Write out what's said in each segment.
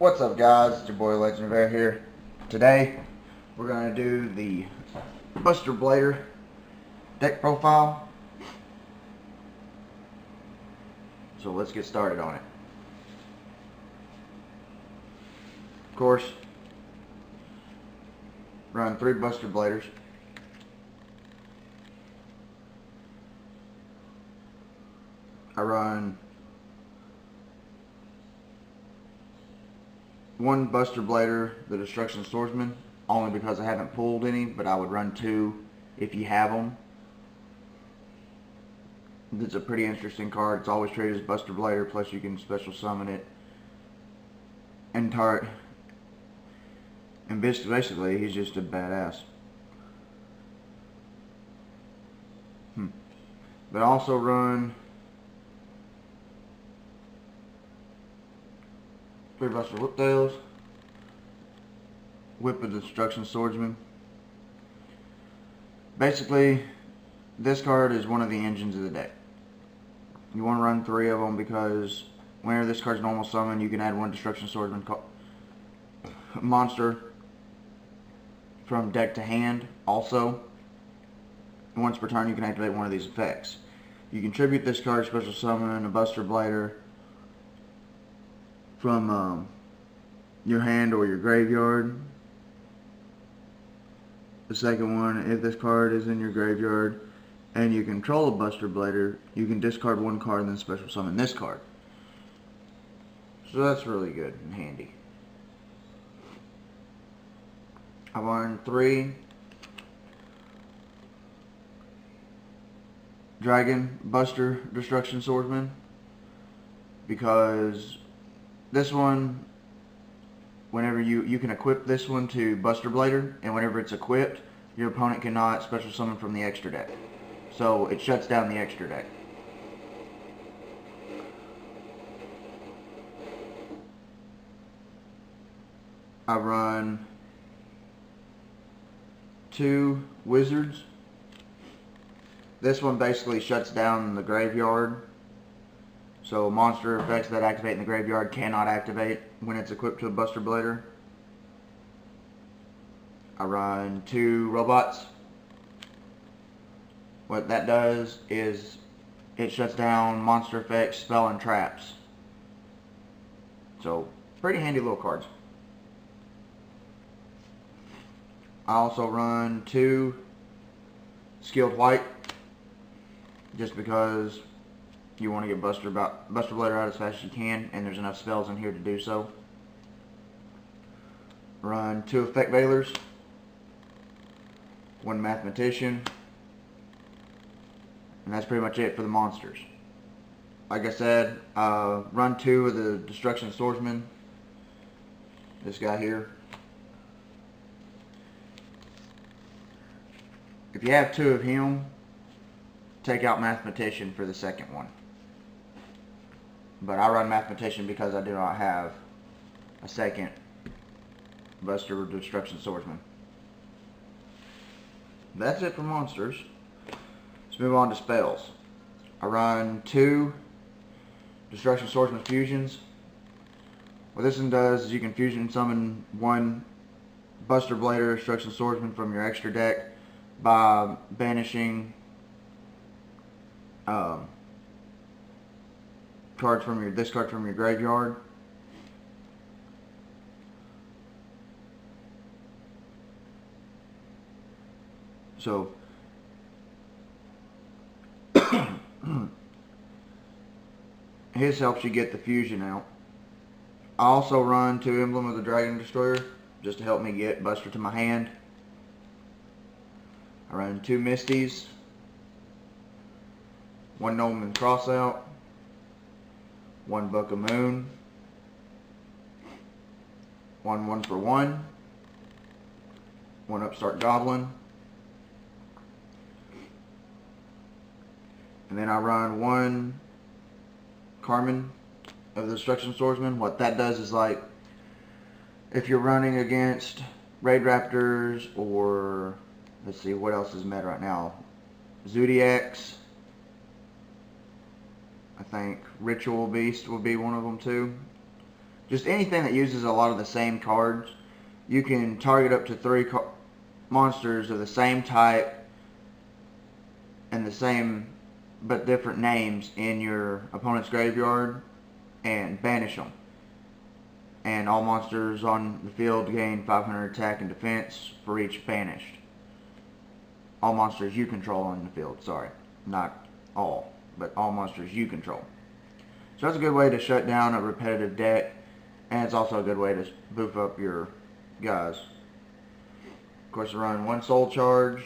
What's up, guys? It's your boy Legend of Air here. Today we're going to do the Buster Blader deck profile. So let's get started on it. Of course, run 3 Buster Bladers. I run 1 Buster Blader, the Destruction Swordsman, only because I haven't pulled any, but I would run 2 if you have them. It's a pretty interesting card. It's always traded as Buster Blader, plus you can special summon it. And basically, he's just a badass. But I also run 3 Buster Whiptails, Whip of the Destruction Swordsman. Basically, this card is one of the engines of the deck. You want to run 3 of them because whenever this card's normal summon, you can add 1 Destruction Swordsman monster from deck to hand. Also, once per turn, you can activate one of these effects. You can tribute this card, special summon a Buster Blader from your hand or your graveyard. The second one, if this card is in your graveyard and you control a Buster Blader, you can discard 1 card and then special summon this card. So that's really good and handy. I run 3 Dragon Buster Destruction Swordsman because this one, whenever you can equip this one to Buster Blader, and whenever it's equipped, your opponent cannot special summon from the extra deck. So it shuts down the extra deck. I run 2 Wizards. This one basically shuts down the graveyard. So monster effects that activate in the graveyard cannot activate when it's equipped to a Buster Blader. I run 2 robots. What that does is it shuts down monster effects, spell, and traps. So pretty handy little cards. I also run 2 Skilled White, just because you want to get Buster Blader out as fast as you can, and there's enough spells in here to do so. Run 2 Effect Veilers, 1 Mathematician, and that's pretty much it for the monsters. Like I said, run 2 of the Destruction Swordsman, this guy here. If you have 2 of him, take out Mathematician for the second one. But I run Mathematician because I do not have a second Buster Destruction Swordsman. That's it for monsters. Let's move on to spells. I run 2 Destruction Swordsman fusions. What this one does is you can fusion summon 1 Buster Blader Destruction Swordsman from your extra deck by banishing this card from your graveyard. So his helps you get the fusion out. I also run 2 Emblem of the Dragon Destroyer just to help me get Buster to my hand. I run 2 Misties, 1 Nobleman Crossout, 1 Book of Moon, 1 1-for-1, 1 Upstart Goblin, and then I run 1 Carmen of the Destruction Swordsman. What that does is, like, if you're running against Raid Raptors or, let's see, what else is meta right now? Zodiacs. I think Ritual Beast will be one of them too. just anything that uses a lot of the same cards. You can target up to 3 monsters of the same type and the same but different names in your opponent's graveyard and banish them. And all monsters on the field gain 500 attack and defense for each banished. All monsters you control on the field, sorry. Not all, but all monsters you control. So that's a good way to shut down a repetitive deck, and it's also a good way to boof up your guys. Of course, I run 1 soul charge,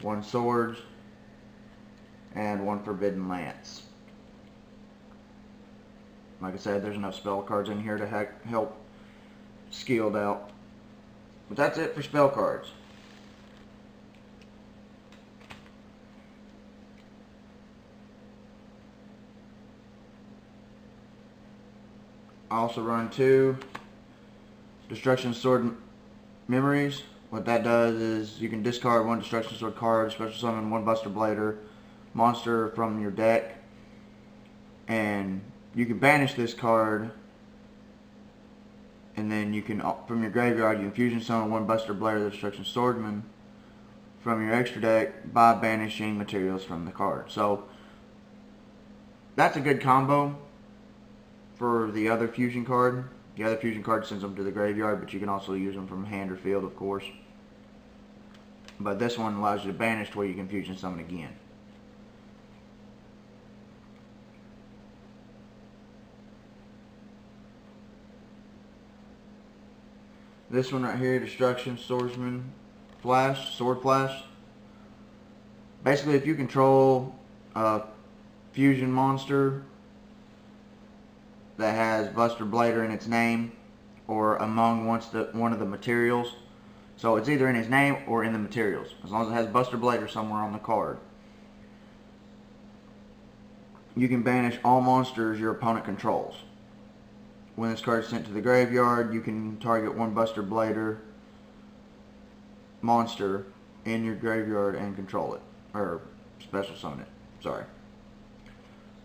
1 swords, and 1 forbidden lance. Like I said, there's enough spell cards in here to help skilled out. But that's it for spell cards. I also run 2 Destruction Sword memories. What that does is you can discard 1 Destruction Sword card, special summon 1 Buster Blader monster from your deck, and you can banish this card, and then you can, from your graveyard, you can fusion summon 1 Buster Blader the Destruction Swordsman from your extra deck by banishing materials from the card. So that's a good combo for the other fusion card. The other fusion card sends them to the graveyard, but you can also use them from hand or field, of course. But this one allows you to banish to where you can fusion summon again. This one right here, Destruction Swordsman Flash, Sword Flash. Basically, if you control a fusion monster that has Buster Blader in its name or among one of the materials, so it's either in his name or in the materials, as long as it has Buster Blader somewhere on the card, you can banish all monsters your opponent controls. When this card is sent to the graveyard, you can target 1 Buster Blader monster in your graveyard and control it, or special summon it, sorry.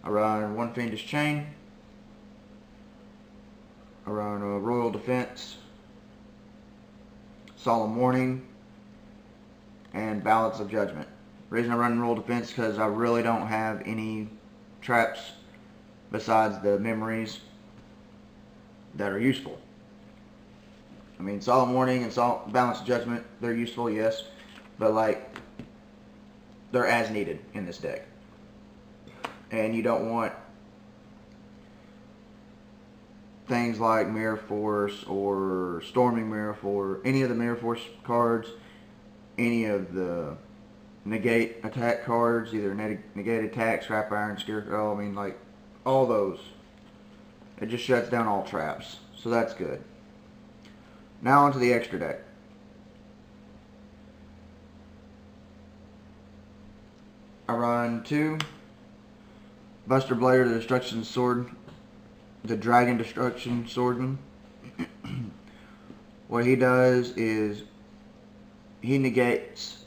I run 1 Fiendish Chain. I run a Royal Defense, Solemn Warning, and Balance of Judgment. The reason I run Royal Defense is because I really don't have any traps besides the memories that are useful. I mean, Solemn Warning and Balance of Judgment, they're useful, yes, but like, they're as needed in this deck. And you don't want things like Mirror Force or Storming Mirror Force, any of the Mirror Force cards, any of the negate attack cards, either negate attack, Scrap Iron, Scarecrow, I mean, like, all those. It just shuts down all traps, so that's good. Now onto the extra deck. I run 2 Buster Blader the Destruction Sword, the Dragon Destruction Swordsman. What he does is he negates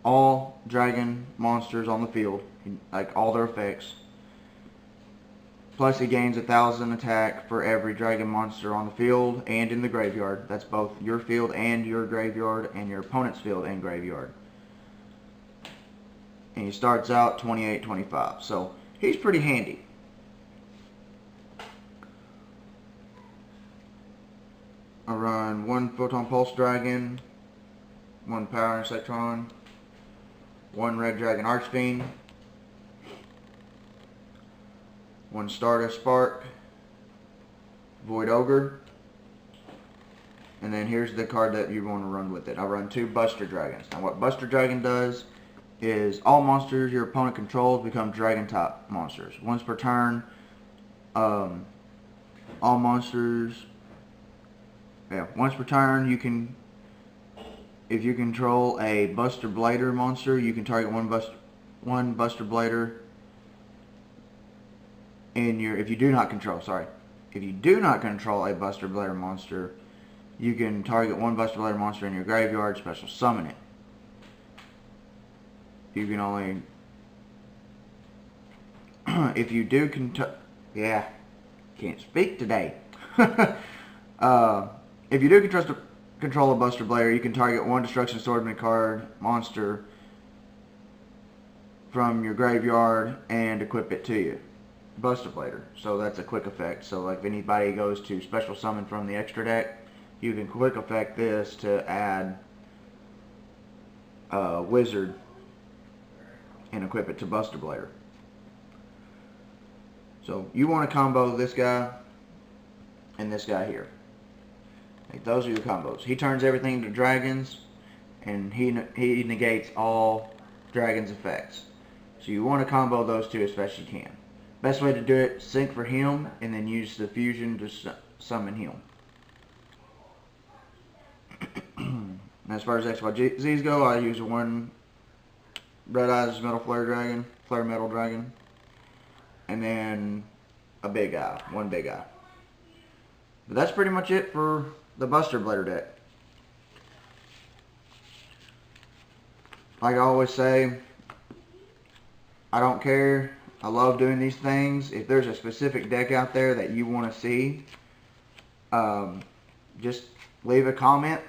all dragon monsters on the field, like all their effects. Plus he gains 1,000 attack for every dragon monster on the field and in the graveyard. That's both your field and your graveyard, and your opponent's field and graveyard. And he starts out 28-25, so he's pretty handy. I run 1 Photon Pulse Dragon, 1 Power Inzektron, 1 Red Dragon Archfiend, 1 Stardust Spark, Void Ogre, and then here's the card that you want to run with it. I run 2 Buster Dragons. Now what Buster Dragon does is all monsters your opponent controls become Dragon type monsters. Once per turn, all monsters, once per turn you can, if you control a Buster Blader monster, you can target one Buster Blader in your, if you do not control a Buster Blader monster, you can target 1 Buster Blader monster in your graveyard, special summon it. You can only, if you do, can't speak today. If you do control a Buster Blader, you can target one Destruction Swordsman card monster from your graveyard and equip it to you. Buster Blader. So that's a quick effect. So like if anybody goes to special summon from the extra deck, you can quick effect this to add a wizard and equip it to Buster Blader. So you want to combo this guy and this guy here. Like those are your combos. He turns everything into dragons, and he negates all dragons effects. So you want to combo those two as best you can. Best way to do it, sync for him, and then use the fusion to summon him. And as far as XYZs go, I use one Red Eyes Metal Flare Metal Dragon, and then a big eye, one big eye. But that's pretty much it for the Buster Blader deck. Like I always say, I don't care. I love doing these things. If there's a specific deck out there that you want to see, just leave a comment.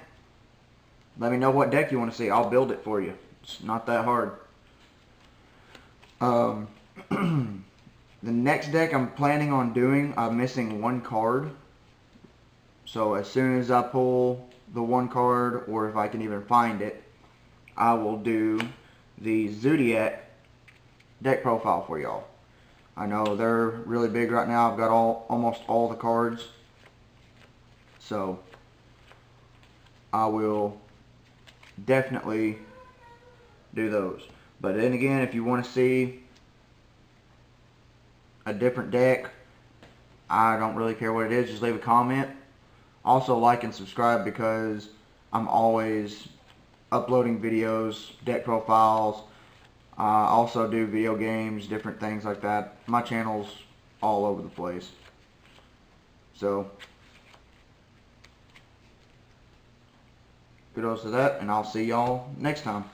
Let me know what deck you want to see. I'll build it for you. It's not that hard. The next deck I'm planning on doing, I'm missing one card. So as soon as I pull the one card, or if I can even find it, I will do the Zodiac deck profile for y'all. I know they're really big right now. I've got almost all the cards. So I will definitely do those. But then again, if you want to see a different deck, I don't really care what it is. Just leave a comment. Also like and subscribe, because I'm always uploading videos, deck profiles. I also do video games, different things like that. My channel's all over the place. So kudos to that, and I'll see y'all next time.